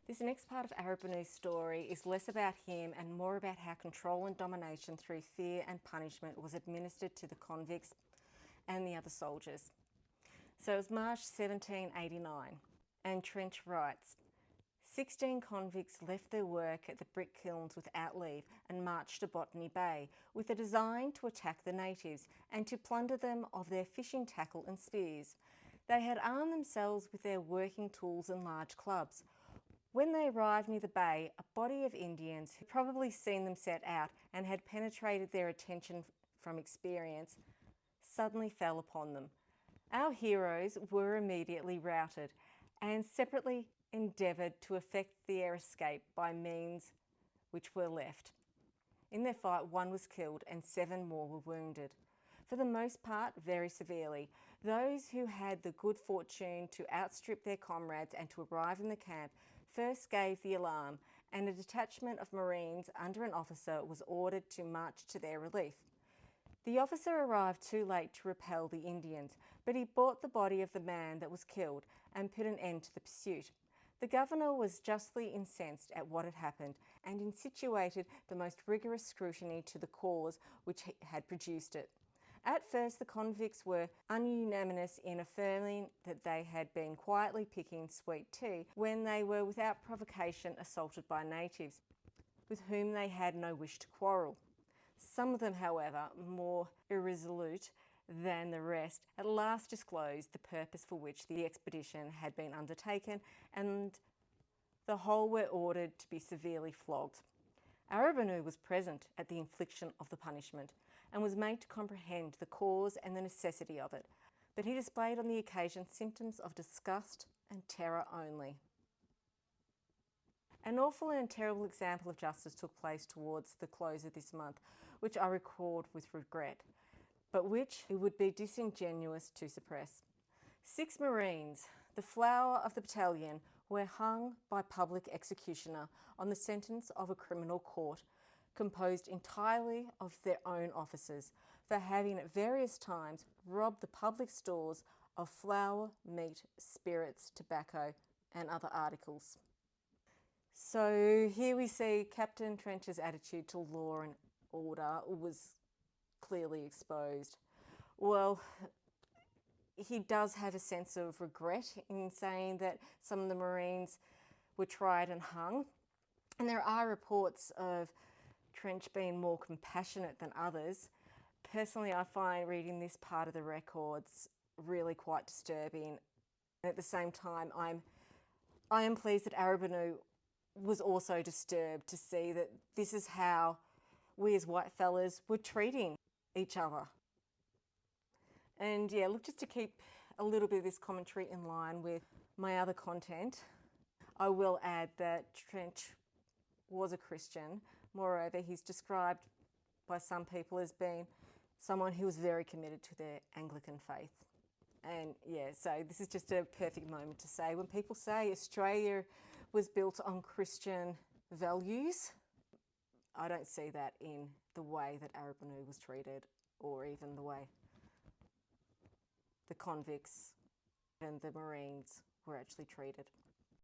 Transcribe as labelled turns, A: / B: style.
A: This next part of Arabanoo's story is less about him and more about how control and domination through fear and punishment was administered to the convicts and the other soldiers. So it was March 1789, and Trench writes, 16 convicts left their work at the brick kilns without leave and marched to Botany Bay with a design to attack the natives and to plunder them of their fishing tackle and spears. They had armed themselves with their working tools and large clubs. When they arrived near the bay, a body of Indians, who had probably seen them set out and had penetrated their attention from experience, suddenly fell upon them. Our heroes were immediately routed and separately endeavoured to effect their escape by means which were left. In their fight, 1 was killed and 7 more were wounded, for the most part very severely. Those who had the good fortune to outstrip their comrades and to arrive in the camp first gave the alarm, and a detachment of Marines under an officer was ordered to march to their relief. The officer arrived too late to repel the Indians, but he brought the body of the man that was killed and put an end to the pursuit. The governor was justly incensed at what had happened and instituted the most rigorous scrutiny to the cause which had produced it. At first, the convicts were unanimous in affirming that they had been quietly picking sweet tea when they were without provocation assaulted by natives, with whom they had no wish to quarrel. Some of them, however, more irresolute than the rest, at last disclosed the purpose for which the expedition had been undertaken, and the whole were ordered to be severely flogged. Arabanoo was present at the infliction of the punishment and was made to comprehend the cause and the necessity of it, but he displayed on the occasion symptoms of disgust and terror only. An awful and terrible example of justice took place towards the close of this month, which I record with regret, but which it would be disingenuous to suppress. 6 Marines, the flower of the battalion, were hung by public executioner on the sentence of a criminal court composed entirely of their own officers for having at various times robbed the public stores of flour, meat, spirits, tobacco and other articles. So here we see Captain Trench's attitude to law and order was clearly exposed. Well, he does have a sense of regret in saying that some of the Marines were tried and hung. And there are reports of Trench being more compassionate than others. Personally, I find reading this part of the records really quite disturbing. And at the same time, I am pleased that Arabanoo was also disturbed to see that this is how we as white fellas were treating each other. And yeah, look, just to keep a little bit of this commentary in line with my other content, I will add that Trench was a Christian. Moreover, he's described by some people as being someone who was very committed to their Anglican faith. And yeah, so this is just a perfect moment to say, when people say Australia was built on Christian values, I don't see that in the way that Arabanoo was treated, or even the way the convicts and the Marines were actually treated.